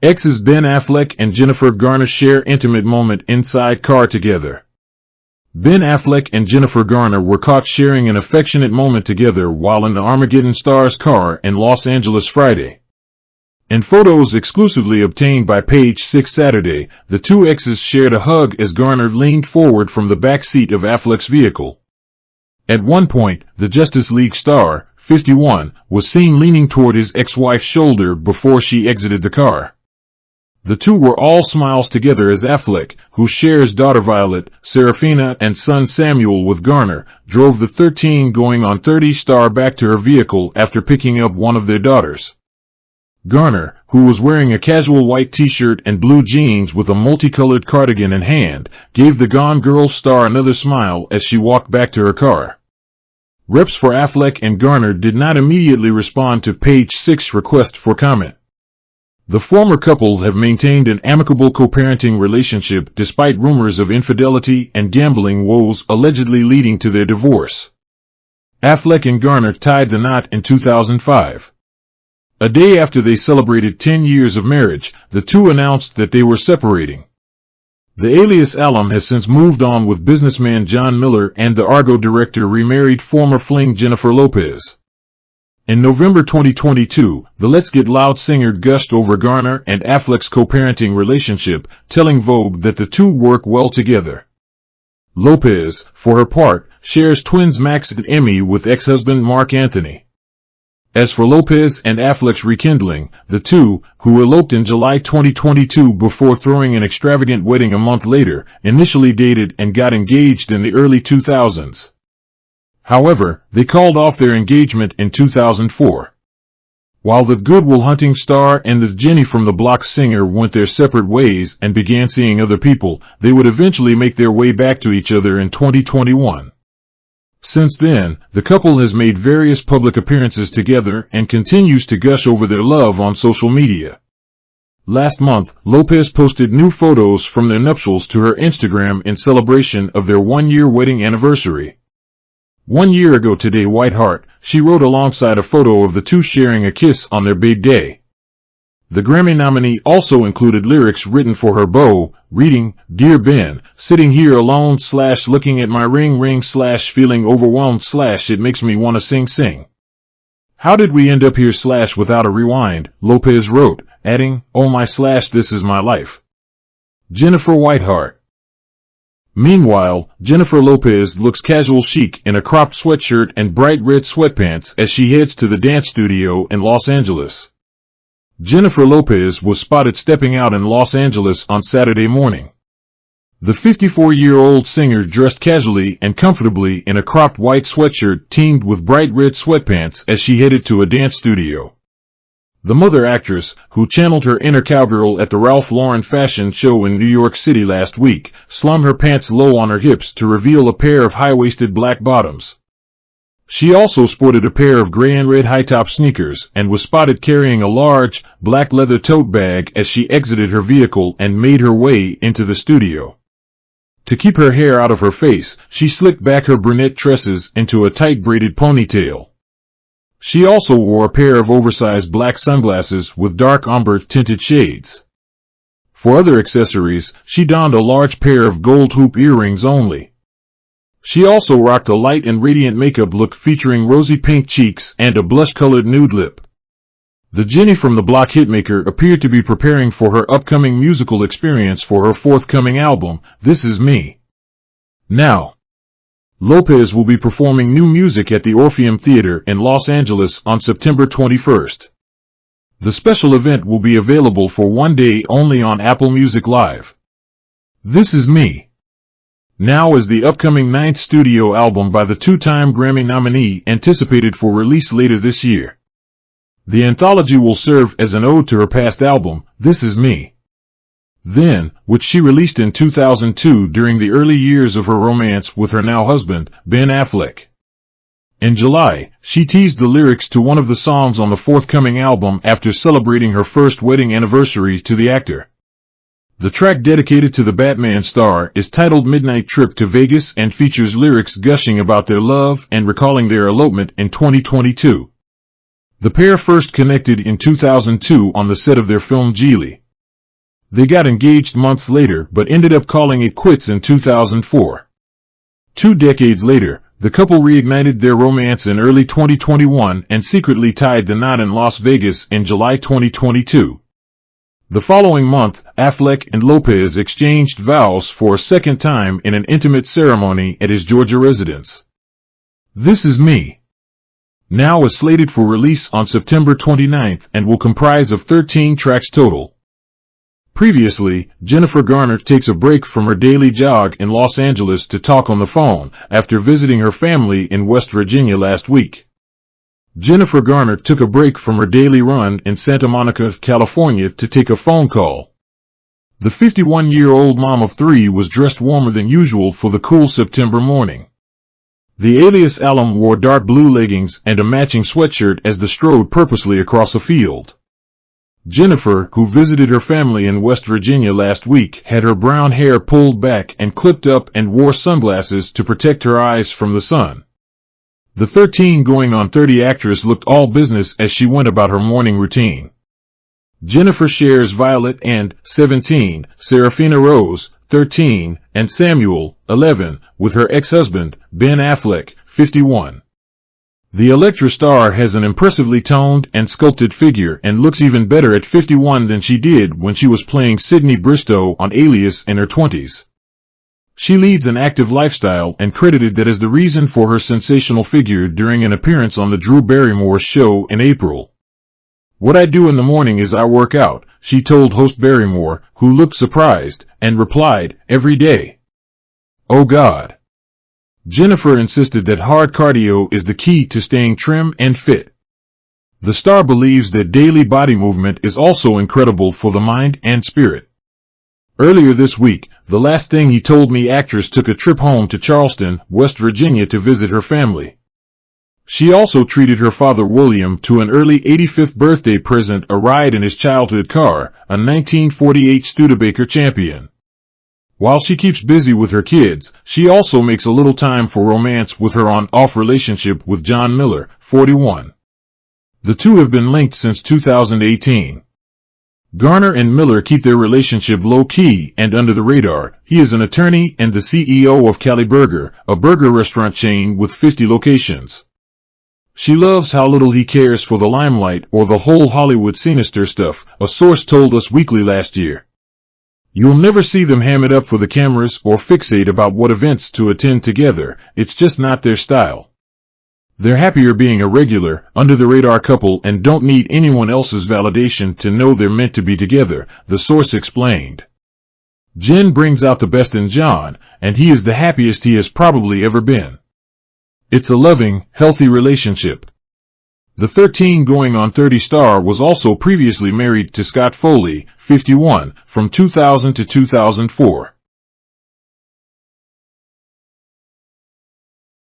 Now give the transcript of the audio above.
Exes Ben Affleck and Jennifer Garner share intimate moment inside car together. Ben Affleck and Jennifer Garner were caught sharing an affectionate moment together while in the Armageddon star's car in Los Angeles Friday. In photos exclusively obtained by Page Six Saturday, the two exes shared a hug as Garner leaned forward from the back seat of Affleck's vehicle. At one point, the Justice League star, 51, was seen leaning toward his ex-wife's shoulder before she exited the car. The two were all smiles together as Affleck, who shares daughter Violet, Serafina and son Samuel with Garner, drove the 13-going-on-30 star back to her vehicle after picking up one of their daughters. Garner, who was wearing a casual white t-shirt and blue jeans with a multicolored cardigan in hand, gave the Gone Girl star another smile as she walked back to her car. Reps for Affleck and Garner did not immediately respond to Page Six's request for comment. The former couple have maintained an amicable co-parenting relationship despite rumors of infidelity and gambling woes allegedly leading to their divorce. Affleck and Garner tied the knot in 2005. A day after they celebrated 10 years of marriage, the two announced that they were separating. The Alias alum has since moved on with businessman John Miller, and the Argo director remarried former fling Jennifer Lopez. In November 2022, the Let's Get Loud singer gushed over Garner and Affleck's co-parenting relationship, telling Vogue that the two work well together. Lopez, for her part, shares twins Max and Emmy with ex-husband Mark Anthony. As for Lopez and Affleck's rekindling, the two, who eloped in July 2022 before throwing an extravagant wedding a month later, initially dated and got engaged in the early 2000s. However, they called off their engagement in 2004. While the Good Will Hunting star and the Jenny from the Block singer went their separate ways and began seeing other people, they would eventually make their way back to each other in 2021. Since then, the couple has made various public appearances together and continues to gush over their love on social media. Last month, Lopez posted new photos from their nuptials to her Instagram in celebration of their one-year wedding anniversary. 1 year ago today, Whiteheart, she wrote alongside a photo of the two sharing a kiss on their big day. The Grammy nominee also included lyrics written for her beau, reading, "Dear Ben, sitting here alone / looking at my ring / feeling overwhelmed / it makes me want to sing. How did we end up here / without a rewind," Lopez wrote, adding, "Oh my / this is my life. Jennifer Whiteheart." Meanwhile, Jennifer Lopez looks casual chic in a cropped sweatshirt and bright red sweatpants as she heads to the dance studio in Los Angeles. Jennifer Lopez was spotted stepping out in Los Angeles on Saturday morning. The 54-year-old singer dressed casually and comfortably in a cropped white sweatshirt teamed with bright red sweatpants as she headed to a dance studio. The mother actress, who channeled her inner cowgirl at the Ralph Lauren fashion show in New York City last week, slung her pants low on her hips to reveal a pair of high-waisted black bottoms. She also sported a pair of gray and red high-top sneakers and was spotted carrying a large, black leather tote bag as she exited her vehicle and made her way into the studio. To keep her hair out of her face, she slicked back her brunette tresses into a tight braided ponytail. She also wore a pair of oversized black sunglasses with dark umber tinted shades. For other accessories, she donned a large pair of gold hoop earrings only. She also rocked a light and radiant makeup look featuring rosy pink cheeks and a blush-colored nude lip. The Jenny from the Block hitmaker appeared to be preparing for her upcoming musical experience for her forthcoming album, This Is Me. Now, Lopez will be performing new music at the Orpheum Theater in Los Angeles on September 21st. The special event will be available for 1 day only on Apple Music Live. This Is Me. Now is the upcoming 9th studio album by the two-time Grammy nominee, anticipated for release later this year. The anthology will serve as an ode to her past album, This Is Me. Then, which she released in 2002 during the early years of her romance with her now husband, Ben Affleck. In July, she teased the lyrics to one of the songs on the forthcoming album after celebrating her first wedding anniversary to the actor. The track dedicated to the Batman star is titled Midnight Trip to Vegas and features lyrics gushing about their love and recalling their elopement in 2022. The pair first connected in 2002 on the set of their film Geely. They got engaged months later but ended up calling it quits in 2004. 2 decades later, the couple reignited their romance in early 2021 and secretly tied the knot in Las Vegas in July 2022. The following month, Affleck and Lopez exchanged vows for a second time in an intimate ceremony at his Georgia residence. This Is Me now is slated for release on September 29th and will comprise of 13 tracks total. Previously, Jennifer Garner takes a break from her daily jog in Los Angeles to talk on the phone after visiting her family in West Virginia last week. Jennifer Garner took a break from her daily run in Santa Monica, California to take a phone call. The 51-year-old mom of 3 was dressed warmer than usual for the cool September morning. The Alias alum wore dark blue leggings and a matching sweatshirt as they strode purposely across a field. Jennifer, who visited her family in West Virginia last week, had her brown hair pulled back and clipped up and wore sunglasses to protect her eyes from the sun. The 13-going-on-30 actress looked all business as she went about her morning routine. Jennifer shares Violet and 17, Serafina Rose, 13, and Samuel, 11, with her ex-husband, Ben Affleck, 51. The Electra star has an impressively toned and sculpted figure and looks even better at 51 than she did when she was playing Sydney Bristow on Alias in her 20s. She leads an active lifestyle and credited that as the reason for her sensational figure during an appearance on the Drew Barrymore show in April. "What I do in the morning is I work out," she told host Barrymore, who looked surprised, and replied, "Every day." Oh God. Jennifer insisted that hard cardio is the key to staying trim and fit. The star believes that daily body movement is also incredible for the mind and spirit. Earlier this week, The Last Thing He Told Me actress took a trip home to Charleston, West Virginia to visit her family. She also treated her father William to an early 85th birthday present, a ride in his childhood car, a 1948 Studebaker Champion. While she keeps busy with her kids, she also makes a little time for romance with her on-off relationship with John Miller, 41. The two have been linked since 2018. Garner and Miller keep their relationship low-key and under the radar. He is an attorney and the CEO of Cali Burger, a burger restaurant chain with 50 locations. She loves how little he cares for the limelight or the whole Hollywood sinister stuff, a source told Us Weekly last year. "You'll never see them ham it up for the cameras or fixate about what events to attend together. It's just not their style. They're happier being a regular, under-the-radar couple and don't need anyone else's validation to know they're meant to be together," the source explained. "Jen brings out the best in John, and he is the happiest he has probably ever been. It's a loving, healthy relationship." The 13-going-on-30 star was also previously married to Scott Foley, 51, from 2000 to 2004.